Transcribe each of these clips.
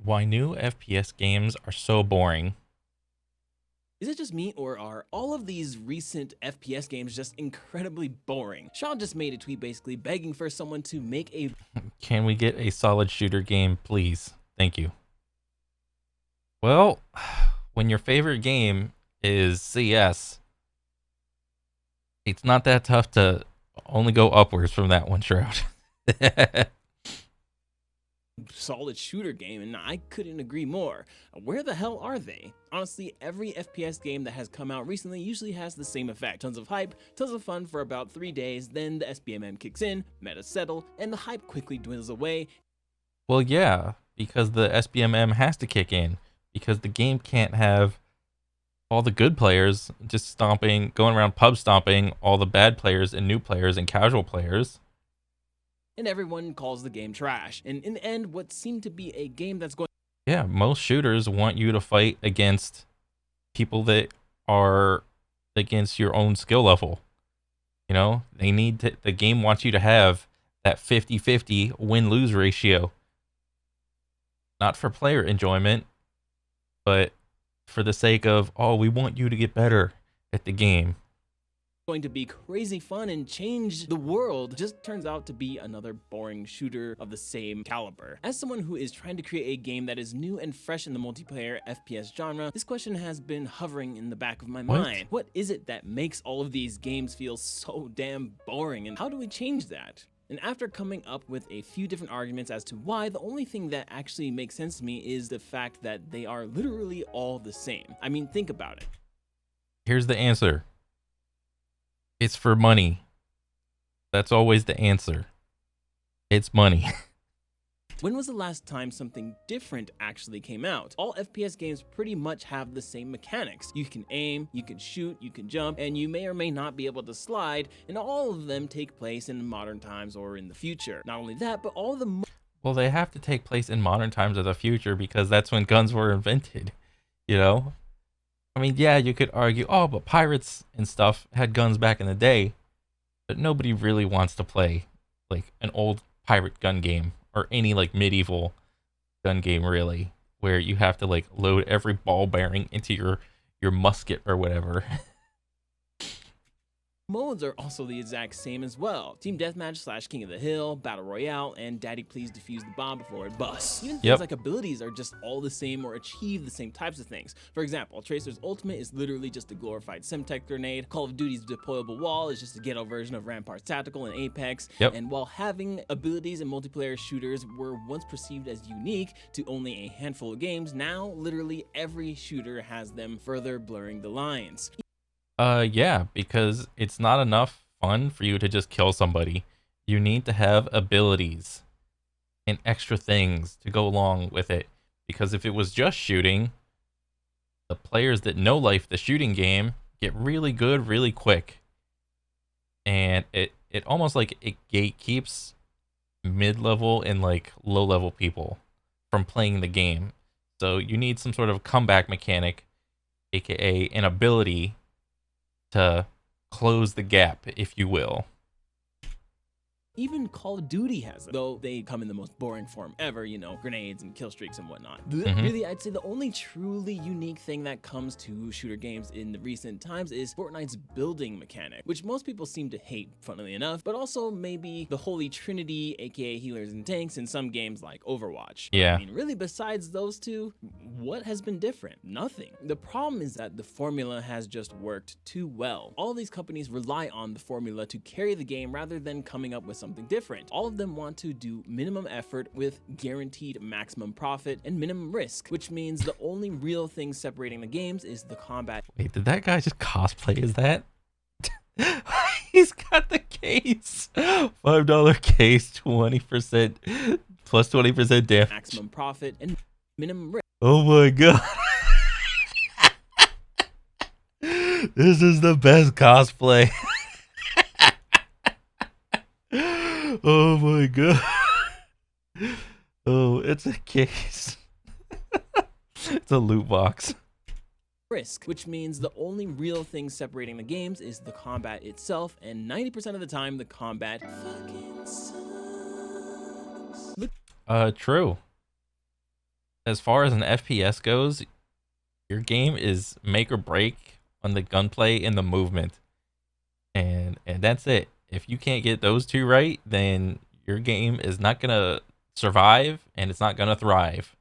Why new FPS games are so boring. Is it just me, or are all of these recent FPS games just incredibly boring? Sean just made a tweet basically begging for someone to make a Can we get a solid shooter game, please? Thank you. Well, when your favorite game is CS, it's not that tough to only go upwards from that one, Shroud. solid shooter game, and I couldn't agree more. Where the hell are they? Honestly, every FPS game that has come out recently usually has the same effect. Tons of hype, tons of fun for about 3 days, then the SBMM kicks in, metas settle, and the hype quickly dwindles away. Well, yeah, because the SBMM has to kick in, because the game can't have all the good players just stomping, going around pub stomping all the bad players and new players and casual players. And everyone calls the game trash. And in the end, what seemed to be a game that's going Yeah, most shooters want you to fight against people that are against your own skill level. You know, the game wants you to have that 50-50 win-lose ratio. Not for player enjoyment, but for the sake of, oh, we want you to get better at the game. to be crazy fun and change the world just turns out to be another boring shooter of the same caliber. As someone who is trying to create a game that is new and fresh in the multiplayer FPS genre, this question has been hovering in the back of my mind. What is it that makes all of these games feel so damn boring, and how do we change that? And after coming up with a few different arguments as to why, the only thing that actually makes sense to me is the fact that they are literally all the same. I mean, think about it. Here's the answer. It's for money. That's always the answer. It's money. When was the last time something different actually came out? All FPS games pretty much have the same mechanics. You can aim, you can shoot, you can jump, and you may or may not be able to slide, and all of them take place in modern times or in the future. Not only that, but all the Well, they have to take place in modern times of the future because that's when guns were invented, you know? I mean, yeah, you could argue, oh, but pirates and stuff had guns back in the day, but nobody really wants to play like an old pirate gun game or any like medieval gun game really, where you have to like load every ball bearing into your musket or whatever. modes are also the exact same as well. Team Deathmatch slash King of the Hill, Battle Royale, and Daddy Please Defuse the Bomb Before It Busts. Even things like abilities are just all the same or achieve the same types of things. For example, Tracer's ultimate is literally just a glorified Semtech grenade. Call of Duty's deployable wall is just a ghetto version of Rampart's Tactical and Apex. And while having abilities in multiplayer shooters were once perceived as unique to only a handful of games, now literally every shooter has them, further blurring the lines. Yeah, because it's not enough fun for you to just kill somebody. You need to have abilities and extra things to go along with it. Because if it was just shooting, the players that know life the shooting game get really good really quick. And it almost like it gatekeeps mid-level and like low-level people from playing the game. So you need some sort of comeback mechanic, aka an ability to close the gap, if you will. Even Call of Duty has them, though they come in the most boring form ever, you know, grenades and kill streaks and whatnot. Really, I'd say the only truly unique thing that comes to shooter games in the recent times is Fortnite's building mechanic, which most people seem to hate, funnily enough, but also maybe the holy trinity, aka healers and tanks, in some games like Overwatch. Yeah. I mean, really, besides those two, what has been different? Nothing. The problem is that the formula has just worked too well. All these companies rely on the formula to carry the game rather than coming up with something different. All of them want to do minimum effort with guaranteed maximum profit and minimum risk, which means the only real thing separating the games is the combat. Wait, did that guy just cosplay as that? He's got the case. $5 case, 20% plus 20% damage. Maximum profit and minimum risk. Oh my god. This is the best cosplay. Oh my god. Oh, it's a case. It's a loot box. Risk, which means the only real thing separating the games is the combat itself, and 90% of the time the combat fucking sucks. True. as far as an FPS goes, your game is make or break on the gunplay and the movement. And that's it. If you can't get those two right, then your game is not gonna survive and it's not gonna thrive.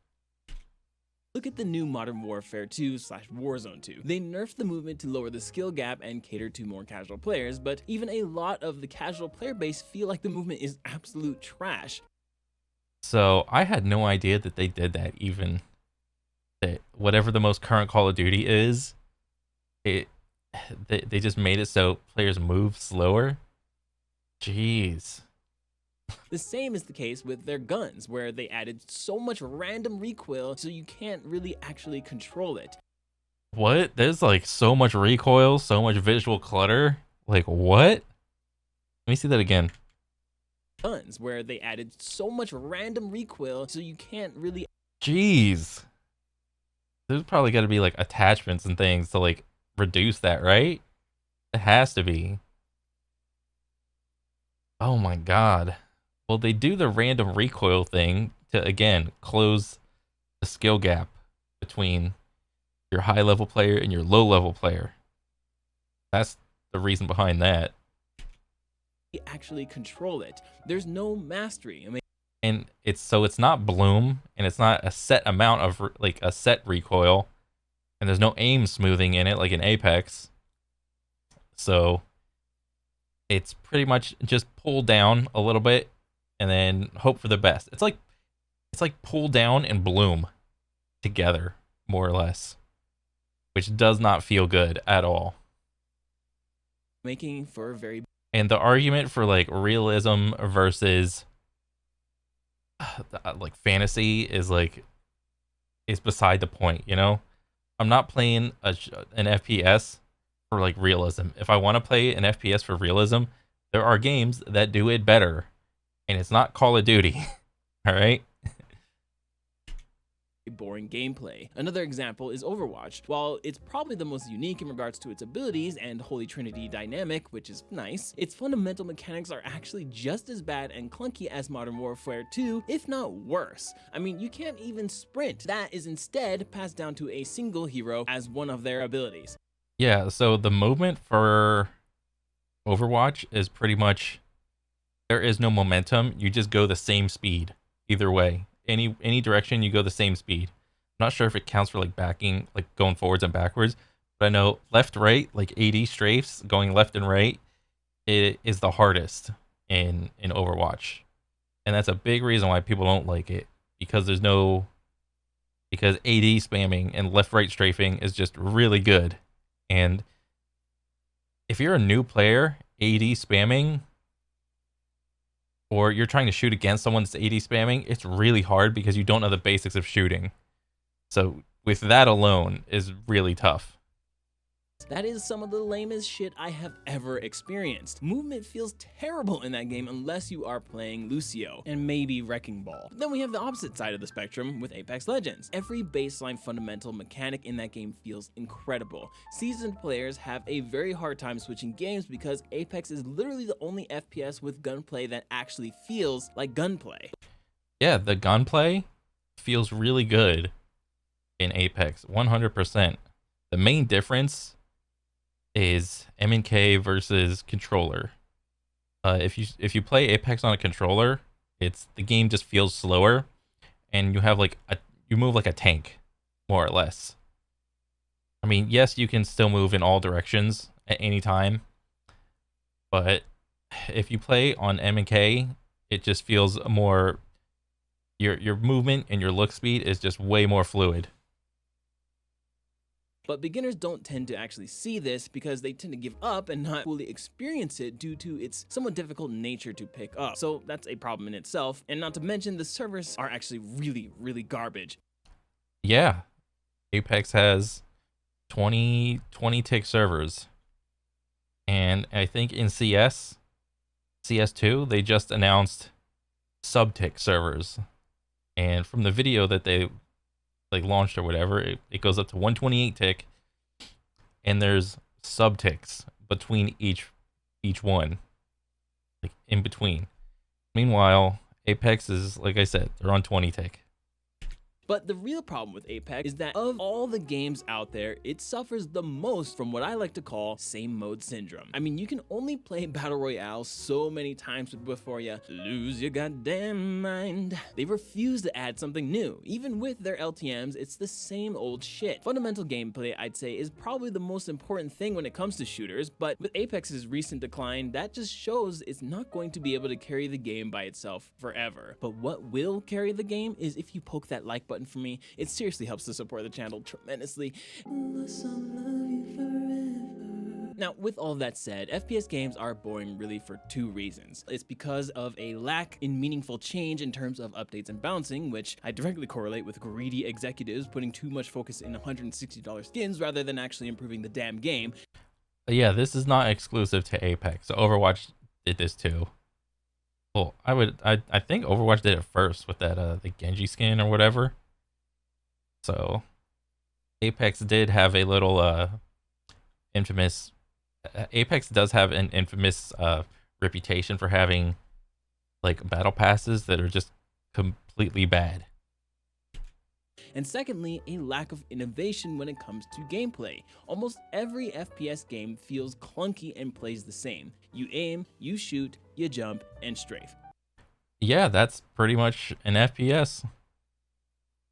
Look at the new Modern Warfare 2/Warzone 2. They nerfed the movement to lower the skill gap and cater to more casual players, but even a lot of the casual player base feel like the movement is absolute trash. So I had no idea that they did that even. That whatever the most current Call of Duty is, it they just made it so players move slower. Jeez. The same is the case with their guns, where they added so much random recoil so you can't really actually control it. What? There's like so much recoil, so much visual clutter. Like what? Let me see that again. Guns, where they added so much random recoil so you can't really. Jeez. There's probably got to be like attachments and things to like reduce that, right? It has to be. Oh my god. Well, they do the random recoil thing to again close the skill gap between your high level player and your low level player. That's the reason behind that. Actually control it. There's no mastery. I mean, And it's not bloom and it's not a set amount of like a set recoil, and there's no aim smoothing in it like in Apex. So it's pretty much just pull down a little bit and then hope for the best. It's like pull down and bloom together, more or less, which does not feel good at all. making for a very. And the argument for like realism versus like fantasy is beside the point, you know? I'm not playing an FPS for like realism. If I want to play an FPS for realism, there are games that do it better, and it's not Call of Duty. All right? Boring gameplay. Another example is Overwatch. While it's probably the most unique in regards to its abilities and Holy Trinity dynamic, which is nice, its fundamental mechanics are actually just as bad and clunky as Modern Warfare 2, if not worse. I mean, you can't even sprint. That is instead passed down to a single hero as one of their abilities. Yeah, so the movement for Overwatch is pretty much there is no momentum. You just go the same speed either way. Any direction you go the same speed. I'm not sure if it counts for like backing, like going forwards and backwards, but I know left, right, like AD strafes going left and right, it is the hardest in Overwatch, and that's a big reason why people don't like it because because AD spamming and left right strafing is just really good, and if you're a new player, AD spamming or you're trying to shoot against someone that's AD spamming, it's really hard because you don't know the basics of shooting. So with that alone is really tough. That is some of the lamest shit I have ever experienced. Movement feels terrible in that game unless you are playing Lucio, and maybe Wrecking Ball. Then we have the opposite side of the spectrum with Apex Legends. Every baseline fundamental mechanic in that game feels incredible. Seasoned players have a very hard time switching games because Apex is literally the only FPS with gunplay that actually feels like gunplay. Yeah, the gunplay feels really good in Apex, 100%. The main difference is M&K versus controller. If you play Apex on a controller, the game just feels slower, and you move like a tank, more or less. I mean, yes, you can still move in all directions at any time, but if you play on M&K, it just feels more. Your movement and your look speed is just way more fluid. But beginners don't tend to actually see this because they tend to give up and not fully experience it due to its somewhat difficult nature to pick up. So that's a problem in itself, and not to mention the servers are actually really garbage. Yeah, Apex has 20 tick servers, and I think in CS2 they just announced sub-tick servers, and from the video that they like launched or whatever, it goes up to 128 tick, and there's sub ticks between each one, like in between. Meanwhile, Apex is, like I said, they're on 20 tick. But the real problem with Apex is that of all the games out there, it suffers the most from what I like to call same mode syndrome. I mean, you can only play Battle Royale so many times before you lose your goddamn mind. They refuse to add something new. Even with their LTMs, it's the same old shit. Fundamental gameplay, I'd say, is probably the most important thing when it comes to shooters, but with Apex's recent decline, that just shows it's not going to be able to carry the game by itself forever. But what will carry the game is if you poke that like button for me. It seriously helps to support the channel tremendously. Now, with all that said, FPS games are boring really for two reasons. It's because of a lack in meaningful change in terms of updates and bouncing, which I directly correlate with greedy executives putting too much focus in $160 skins rather than actually improving the damn game. But yeah, this is not exclusive to Apex. So Overwatch did this too. Well, I think Overwatch did it first with that the Genji skin or whatever. So Apex did have a little infamous. Apex does have an infamous reputation for having like battle passes that are just completely bad. And secondly, a lack of innovation when it comes to gameplay. Almost every FPS game feels clunky and plays the same. You aim, you shoot, you jump, and strafe. Yeah, that's pretty much an FPS.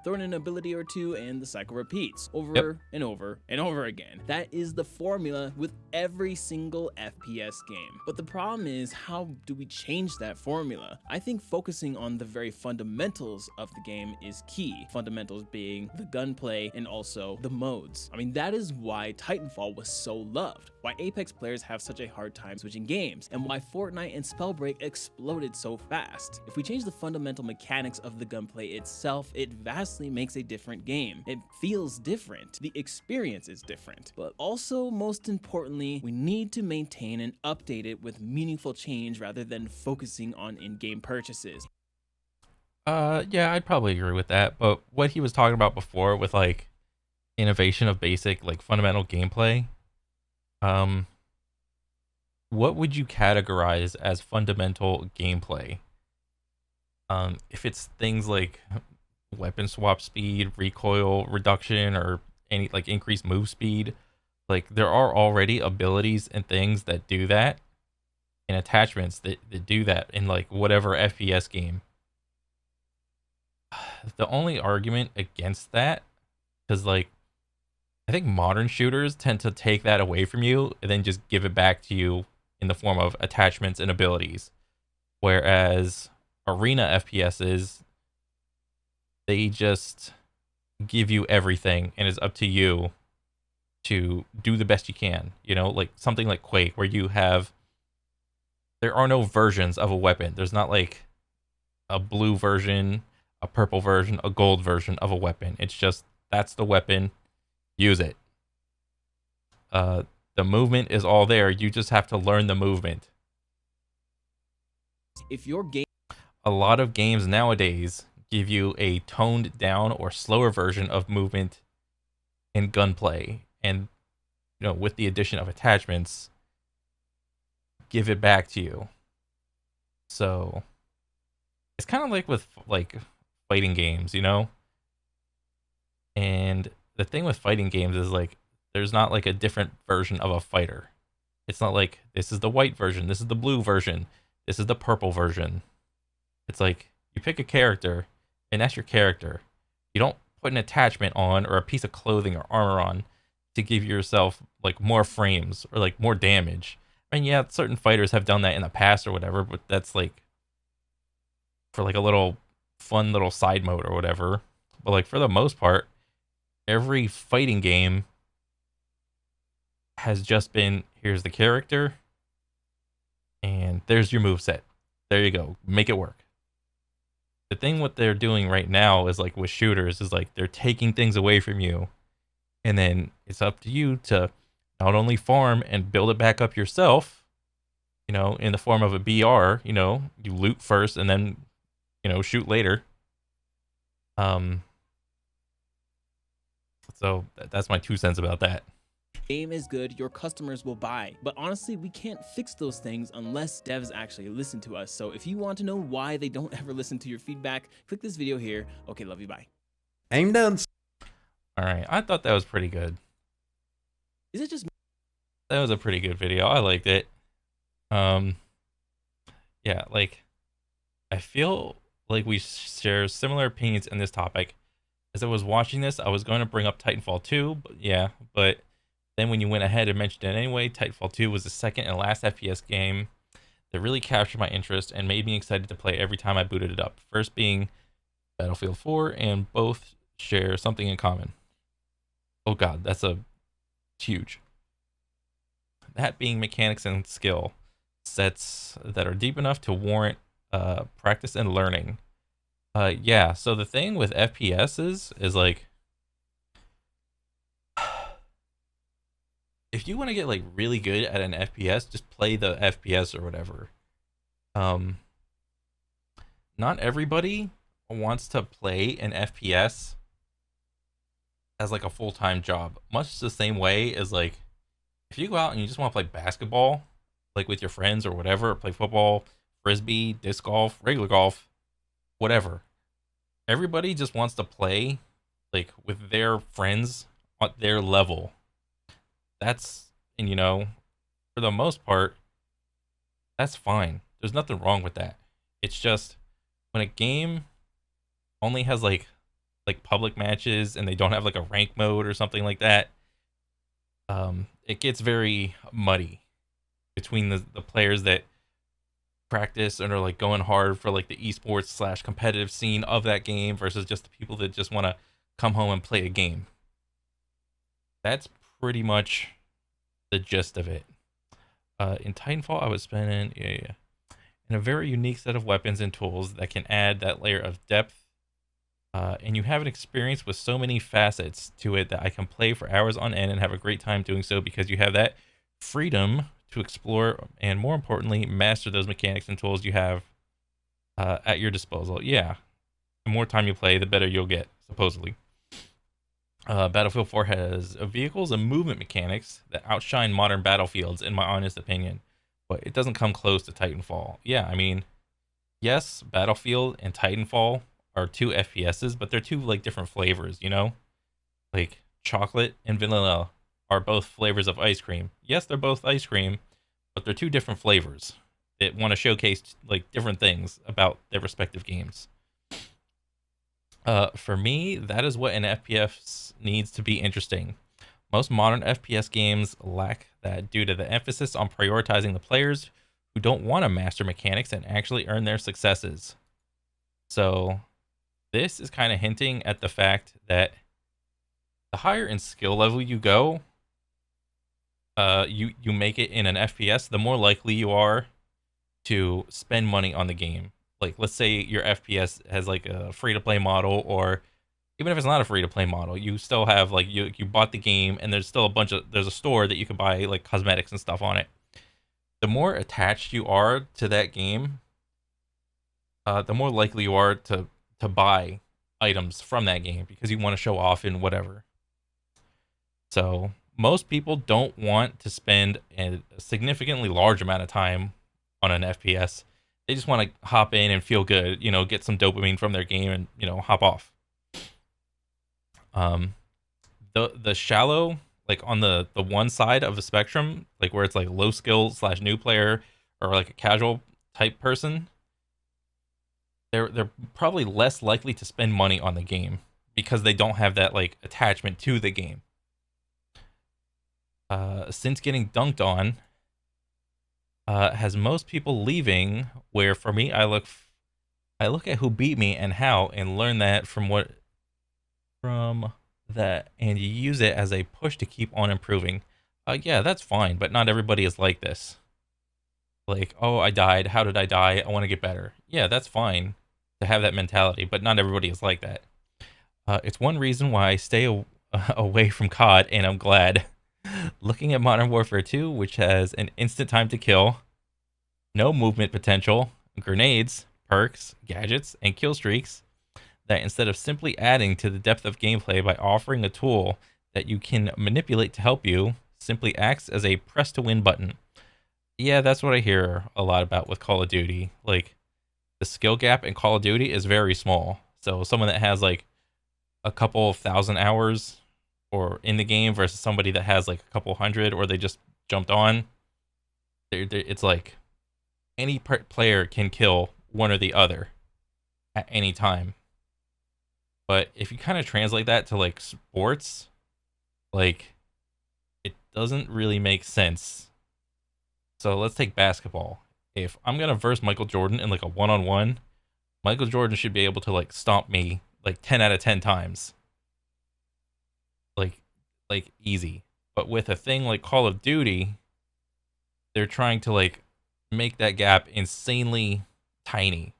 Throw in an ability or two and the cycle repeats over and over and over again. That is the formula with every single FPS game. But the problem is, how do we change that formula? I think focusing on the very fundamentals of the game is key. Fundamentals being the gunplay and also the modes. I mean, that is why Titanfall was so loved, why Apex players have such a hard time switching games, and why Fortnite and Spellbreak exploded so fast. If we change the fundamental mechanics of the gunplay itself, it vastly makes a different game. It feels different. The experience is different. But also, most importantly, we need to maintain and update it with meaningful change rather than focusing on in-game purchases. Yeah, I'd probably agree with that. But what he was talking about before with like innovation of basic like fundamental gameplay, what would you categorize as fundamental gameplay? If it's things like weapon swap speed, recoil reduction, or any like increased move speed, like there are already abilities and things that do that, and attachments that do that in like whatever FPS game. The only argument against that, because like I think modern shooters tend to take that away from you and then just give it back to you in the form of attachments and abilities, whereas arena FPSs, they just give you everything and it's up to you to do the best you can. You know, like something like Quake, where there are no versions of a weapon. There's not like a blue version, a purple version, a gold version of a weapon. It's just, that's the weapon, use it. The movement is all there. You just have to learn the movement. If your game A lot of games nowadays give you a toned down or slower version of movement and gunplay, and you know, with the addition of attachments, give it back to you. So it's kind of like with like fighting games, you know? And the thing with fighting games is like there's not like a different version of a fighter. It's not like this is the white version, this is the blue version, this is the purple version. It's like you pick a character and that's your character. You don't put an attachment on or a piece of clothing or armor on to give yourself like more frames or like more damage. I mean, yeah, certain fighters have done that in the past or whatever, but that's like for like a little fun little side mode or whatever. But like for the most part, every fighting game has just been, here's the character and there's your moveset. There you go. Make it work. The thing what they're doing right now is like with shooters is like they're taking things away from you, and then it's up to you to not only farm and build it back up yourself, you know, in the form of a BR, you know, you loot first and then, you know, shoot later. So that's my 2 cents about that. game is good, your customers will buy. But honestly, we can't fix those things unless devs actually listen to us. So if you want to know why they don't ever listen to your feedback, click this video here. Okay, love you, bye. Aim down. All right, I thought that was pretty good. Is it just That was a pretty good video. I liked it. Um, yeah, like I feel like we share similar opinions in this topic. As I was watching this, I was going to bring up Titanfall 2, but then when you went ahead and mentioned it anyway, Titanfall 2 was the second and last FPS game that really captured my interest and made me excited to play every time I booted it up. First being Battlefield 4, and both share something in common. Oh god, that's a huge. That being mechanics and skill sets that are deep enough to warrant practice and learning. Yeah, so the thing with FPS is like, if you want to get like really good at an FPS, just play the FPS or whatever. Not everybody wants to play an FPS as like a full-time job. Much the same way as like if you go out and you just want to play basketball, like with your friends or whatever, or play football, frisbee, disc golf, regular golf, whatever. Everybody just wants to play like with their friends at their level. That's, and you know, for the most part, that's fine. There's nothing wrong with that. It's just when a game only has like public matches and they don't have like a rank mode or something like that, it gets very muddy between the players that practice and are like going hard for like the esports slash competitive scene of that game versus just the people that just want to come home and play a game. That's pretty much the gist of it. In Titanfall, I was spending in a very unique set of weapons and tools that can add that layer of depth. And you have an experience with so many facets to it that I can play for hours on end and have a great time doing so because you have that freedom to explore and, more importantly, master those mechanics and tools you have at your disposal. Yeah, the more time you play, the better you'll get, supposedly. Battlefield 4 has vehicles and movement mechanics that outshine modern battlefields, in my honest opinion, but it doesn't come close to Titanfall. Yeah, I mean, yes, Battlefield and Titanfall are two FPSs, but they're two like different flavors, you know? Like chocolate and vanilla are both flavors of ice cream. Yes, they're both ice cream, but they're two different flavors that want to showcase like different things about their respective games. For me, that is what an FPS needs to be interesting. Most modern FPS games lack that due to the emphasis on prioritizing the players who don't want to master mechanics and actually earn their successes. So, this is kind of hinting at the fact that the higher in skill level you go, you make it in an FPS, the more likely you are to spend money on the game. Like, let's say your FPS has like a free to play model, or even if it's not a free to play model, you still have like you bought the game and there's still there's a store that you can buy like cosmetics and stuff on it. The more attached you are to that game, the more likely you are to buy items from that game because you want to show off in whatever. So most people don't want to spend a significantly large amount of time on an FPS. They just want to hop in and feel good, you know, get some dopamine from their game and, you know, hop off. The shallow, like on the one side of the spectrum, like where it's like low skill slash new player or like a casual type person, they're probably less likely to spend money on the game because they don't have that like attachment to the game. Since getting dunked on, has most people leaving. Where for me, I look at who beat me and how, and learn that from that, and you use it as a push to keep on improving. Yeah, that's fine, but not everybody is like this. Like, oh, I died. How did I die? I want to get better. Yeah, that's fine to have that mentality, but not everybody is like that. It's one reason why I stay away from COD, and I'm glad. Looking at Modern Warfare 2, which has an instant time to kill, no movement potential, grenades, perks, gadgets, and kill streaks, that instead of simply adding to the depth of gameplay by offering a tool that you can manipulate to help you, simply acts as a press to win button. Yeah, that's what I hear a lot about with Call of Duty. Like, the skill gap in Call of Duty is very small. So someone that has like a couple of thousand hours or in the game versus somebody that has like a couple hundred or they just jumped on. It's like any player can kill one or the other at any time. But if you kind of translate that to like sports, like it doesn't really make sense. So let's take basketball. If I'm gonna verse Michael Jordan in like a one-on-one, Michael Jordan should be able to like stomp me like 10 out of 10 times. Like easy. But with a thing like Call of Duty, they're trying to like make that gap insanely tiny.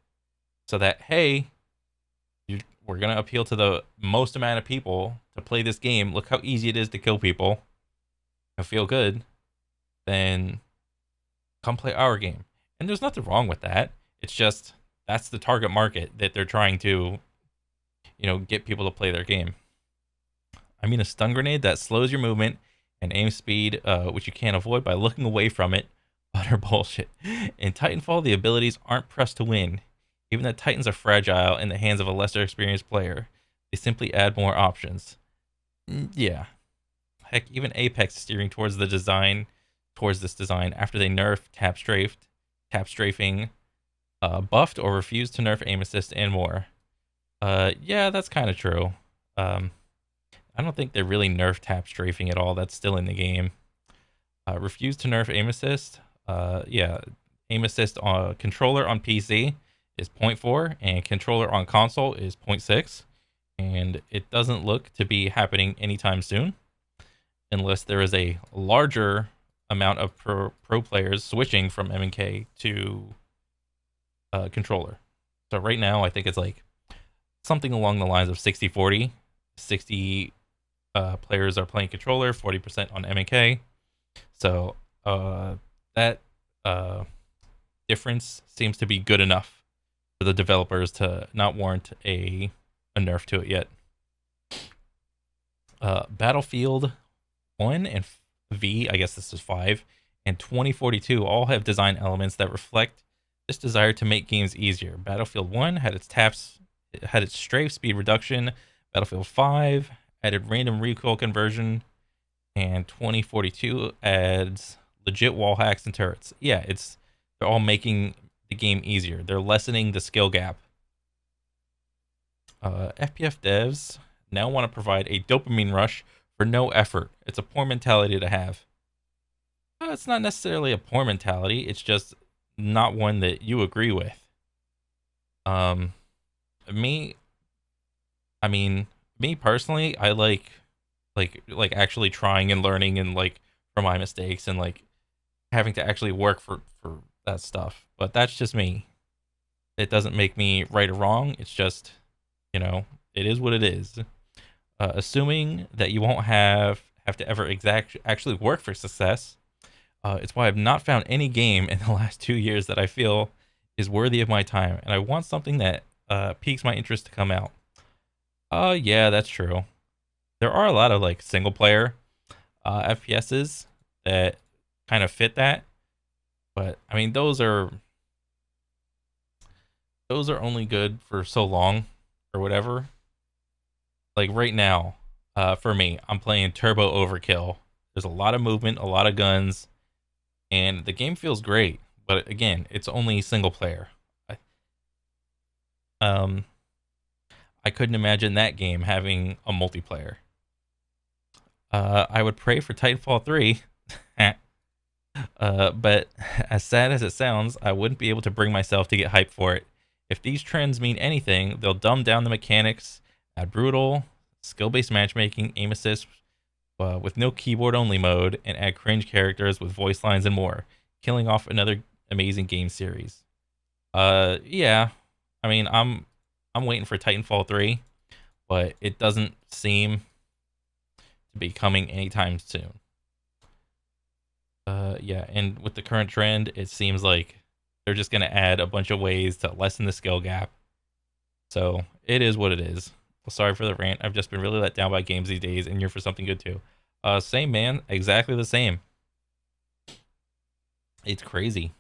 So that hey, we're gonna appeal to the most amount of people to play this game. Look how easy it is to kill people. I feel good. Then come play our game. And there's nothing wrong with that. It's just that's the target market that they're trying to, get people to play their game. I mean, a stun grenade that slows your movement and aim speed, which you can't avoid by looking away from it. Utter bullshit. In Titanfall, the abilities aren't pressed to win. Even the Titans are fragile in the hands of a lesser experienced player. They simply add more options. Yeah. Heck, even Apex is steering towards this design after they nerf tap strafing, buffed or refused to nerf aim assist and more. Yeah, that's kind of true. I don't think they really nerfed tap strafing at all. That's still in the game. Refused to nerf aim assist. Yeah, aim assist on controller on PC is 0.4 and controller on console is 0.6, and it doesn't look to be happening anytime soon unless there is a larger amount of pro players switching from M&K to controller. So right now I think it's like something along the lines of 60-40. 60 players are playing controller, 40% on M&K. So that difference seems to be good enough for the developers to not warrant a nerf to it yet. Battlefield 1 and V, I guess this is 5, and 2042 all have design elements that reflect this desire to make games easier. Battlefield 1 had its strafe speed reduction. Battlefield 5 added random recoil conversion, and 2042 adds legit wall hacks and turrets. Yeah, they're all making the game easier. They're lessening the skill gap. FPS devs now want to provide a dopamine rush for no effort. It's a poor mentality to have. It's not necessarily a poor mentality. It's just not one that you agree with. Me, I mean, me personally, I like actually trying and learning and like from my mistakes and like having to actually work for that stuff. But that's just me. It doesn't make me right or wrong. It's just, it is what it is. Assuming that you won't have to ever actually work for success. It's why I've not found any game in the last 2 years that I feel is worthy of my time, and I want something that piques my interest to come out. Yeah, that's true. There are a lot of like single player FPSs that kind of fit that, but I mean those are only good for so long or whatever. Like right now, for me, I'm playing Turbo Overkill. There's a lot of movement, a lot of guns, and the game feels great. But again, it's only single player. Um, I couldn't imagine that game having a multiplayer. I would pray for Titanfall 3. But as sad as it sounds, I wouldn't be able to bring myself to get hyped for it. If these trends mean anything, they'll dumb down the mechanics, add brutal, skill-based matchmaking, aim assist with no keyboard-only mode, and add cringe characters with voice lines and more, killing off another amazing game series. Yeah, I mean, I'm waiting for Titanfall 3, but it doesn't seem to be coming anytime soon. Yeah, and with the current trend, it seems like they're just gonna add a bunch of ways to lessen the skill gap. So it is what it is. Well, sorry for the rant. I've just been really let down by games these days, and you're for something good too. Same man, exactly the same. It's crazy.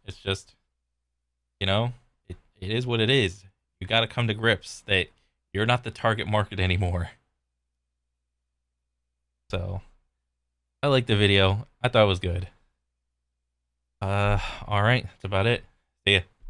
It's just, it is what it is. You got to come to grips that You're not the target market anymore. So I liked the video. I thought it was good. All right, that's about it. See ya.